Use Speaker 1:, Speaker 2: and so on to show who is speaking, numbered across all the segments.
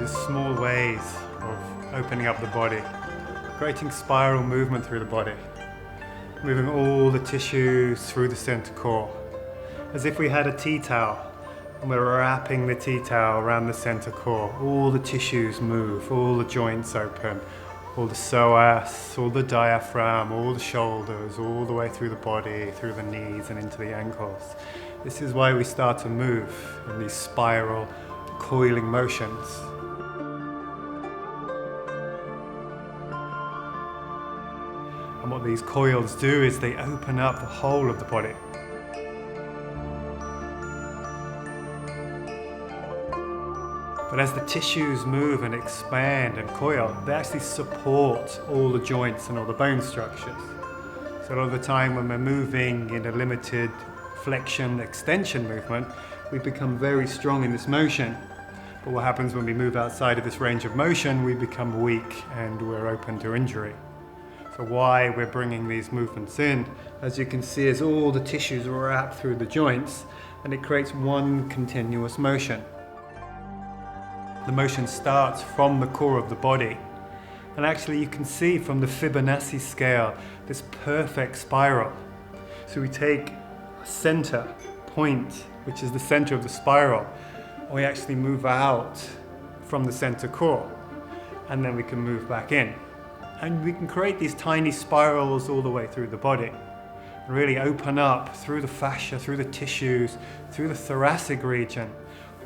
Speaker 1: these small ways of opening up the body, creating spiral movement through the body, moving all the tissues through the center core, as if we had a tea towel and we're wrapping the tea towel around the center core. All the tissues move, all the joints open, all the psoas, all the diaphragm, all the shoulders, all the way through the body, through the knees and into the ankles. This is why we start to move in these spiral, coiling motions. And what these coils do is they open up the whole of the body. But as the tissues move and expand and coil, they actually support all the joints and all the bone structures. So a lot of the time when we're moving in a limited flexion extension movement, we become very strong in this motion. But what happens when we move outside of this range of motion, we become weak and we're open to injury. So why we're bringing these movements in, as you can see, is all the tissues wrap through the joints and it creates one continuous motion. The motion starts from the core of the body. And actually you can see from the Fibonacci scale this perfect spiral. So we take a center point, which is the center of the spiral, and we actually move out from the center core. And then we can move back in. And we can create these tiny spirals all the way through the body. And really open up through the fascia, through the tissues, through the thoracic region,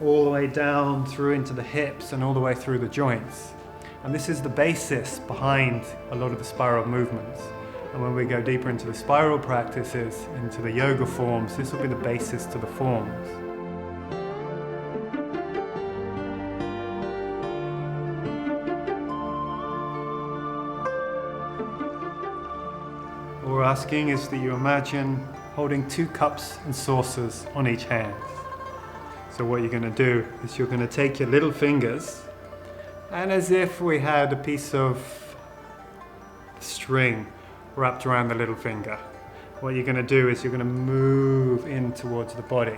Speaker 1: all the way down through into the hips and all the way through the joints. And this is the basis behind a lot of the spiral movements. And when we go deeper into the spiral practices, into the yoga forms, this will be the basis to the forms. What we're asking is that you imagine holding 2 cups and saucers on each hand. So what you're going to do is you're going to take your little fingers, and as if we had a piece of string wrapped around the little finger, what you're going to do is you're going to move in towards the body.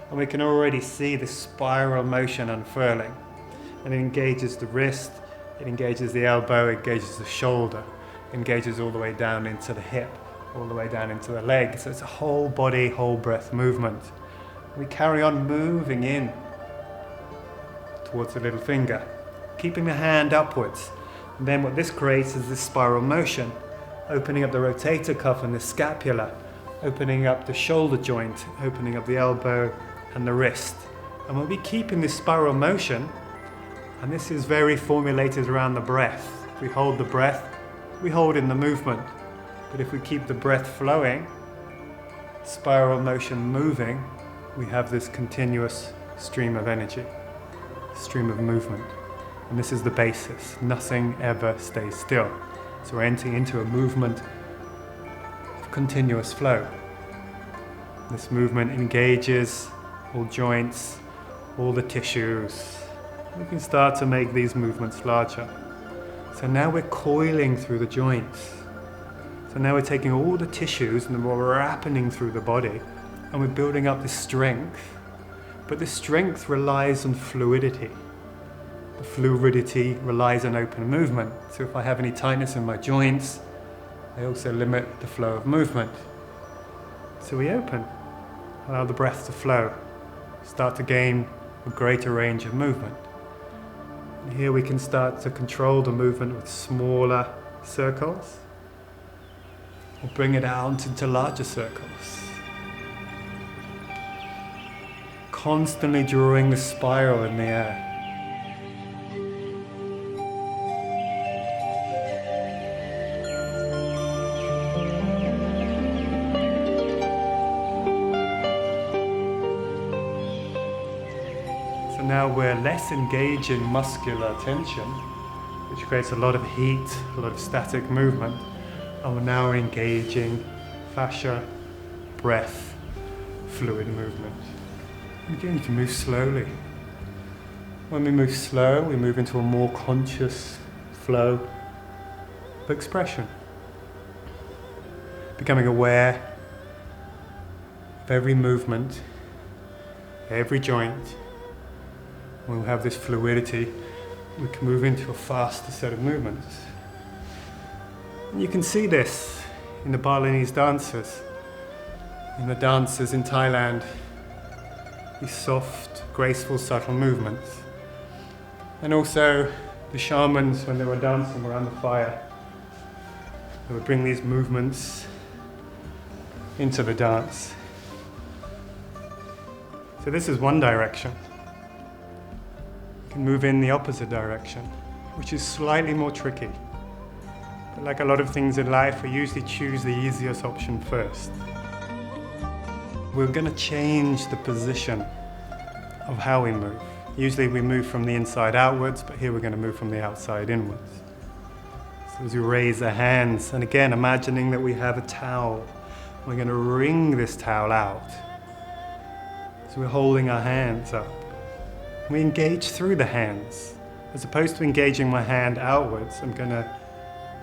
Speaker 1: And we can already see the spiral motion unfurling. And it engages the wrist, it engages the elbow, it engages the shoulder, it engages all the way down into the hip, all the way down into the leg. So it's a whole body, whole breath movement. We carry on moving in towards the little finger, keeping the hand upwards. And then what this creates is this spiral motion, opening up the rotator cuff and the scapula, opening up the shoulder joint, opening up the elbow and the wrist. And we'll be keeping this spiral motion, and this is very formulated around the breath. If we hold the breath, we hold in the movement. But if we keep the breath flowing, spiral motion moving, we have this continuous stream of energy, stream of movement. And this is the basis. Nothing ever stays still. So we're entering into a movement of continuous flow. This movement engages all joints, all the tissues. We can start to make these movements larger. So now we're coiling through the joints. So now we're taking all the tissues and we're wrapping through the body. And we're building up this strength, but this strength relies on fluidity. The fluidity relies on open movement. So if I have any tightness in my joints, they also limit the flow of movement. So we open, allow the breath to flow, start to gain a greater range of movement. And here we can start to control the movement with smaller circles, or bring it out into larger circles. Constantly drawing the spiral in the air. So now we're less engaging muscular tension, which creates a lot of heat, a lot of static movement, and we're now engaging fascia, breath, fluid movement. Again, you can move slowly. When we move slow, we move into a more conscious flow of expression. Becoming aware of every movement, every joint. We'll have this fluidity we can move into a faster set of movements. And you can see this in the Balinese dancers, in the dancers in Thailand, these soft, graceful, subtle movements. And also the shamans, when they were dancing around the fire, they would bring these movements into the dance. So this is one direction. You can move in the opposite direction, which is slightly more tricky. But like a lot of things in life, we usually choose the easiest option first. We're going to change the position of how we move. Usually we move from the inside outwards, but here we're going to move from the outside inwards. So as we raise the hands, and again imagining that we have a towel, we're going to wring this towel out. So we're holding our hands up. We engage through the hands. As opposed to engaging my hand outwards, I'm going to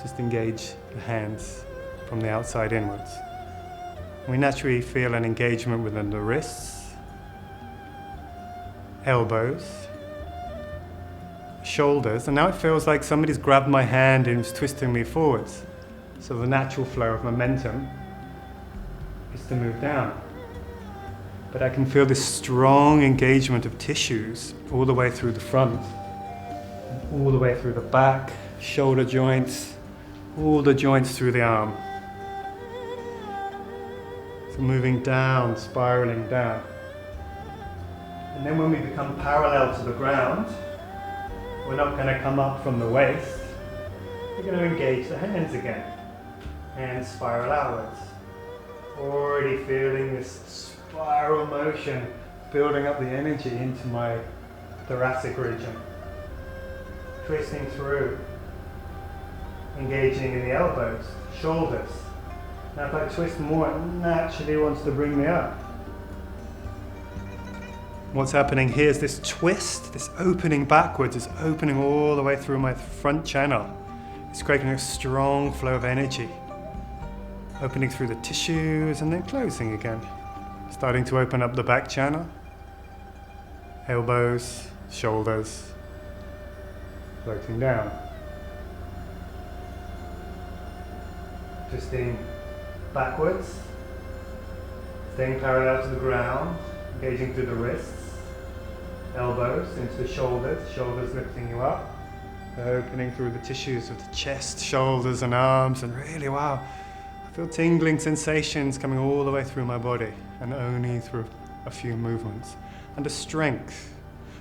Speaker 1: just engage the hands from the outside inwards. We naturally feel an engagement within the wrists, elbows, shoulders, and now it feels like somebody's grabbed my hand and is twisting me forwards. So the natural flow of momentum is to move down. But I can feel this strong engagement of tissues all the way through the front, all the way through the back, shoulder joints, all the joints through the arm. So moving down, spiraling down. And then when we become parallel to the ground, we're not going to come up from the waist. We're going to engage the hands again. Hands spiral outwards. Already feeling this spiral motion building up the energy into my thoracic region. Twisting through. Engaging in the elbows, shoulders. Now if I twist more, it naturally wants to bring me up. What's happening here is this twist, this opening backwards, is opening all the way through my front channel. It's creating a strong flow of energy. Opening through the tissues and then closing again. Starting to open up the back channel. Elbows, shoulders, floating down. Twisting backwards, staying parallel to the ground, engaging through the wrists, elbows into the shoulders, shoulders lifting you up, opening through the tissues of the chest, shoulders and arms, and really, wow, I feel tingling sensations coming all the way through my body and only through a few movements. And a strength,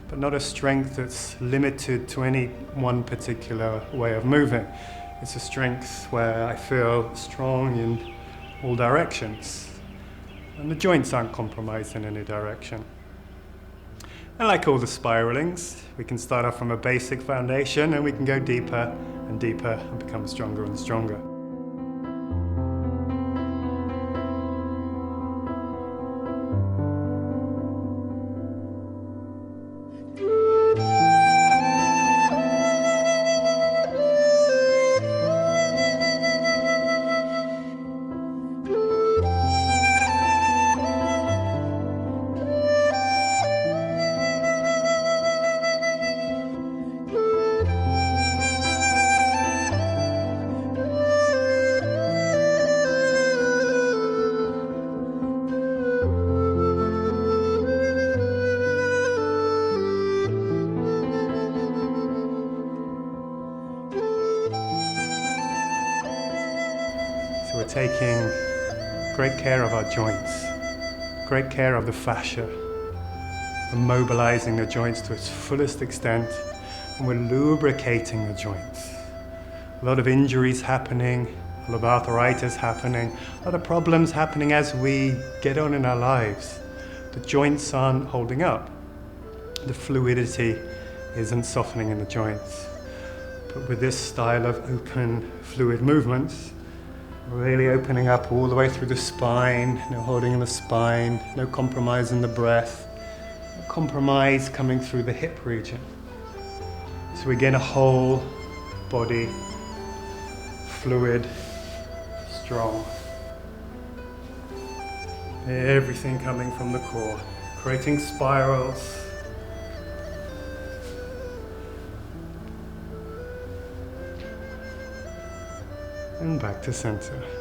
Speaker 1: but not a strength that's limited to any one particular way of moving. It's a strength where I feel strong in all directions. And the joints aren't compromised in any direction. And like all the spiralings, we can start off from a basic foundation and we can go deeper and deeper and become stronger and stronger. So we're taking great care of our joints, great care of the fascia, and mobilizing the joints to its fullest extent, and we're lubricating the joints. A lot of injuries happening, a lot of arthritis happening, a lot of problems happening as we get on in our lives. The joints aren't holding up. The fluidity isn't softening in the joints. But with this style of open, fluid movements, really opening up all the way through the spine, no holding in the spine, no compromise in the breath, no compromise coming through the hip region. So we get a whole body, fluid, strong. Everything coming from the core, creating spirals, and back to center.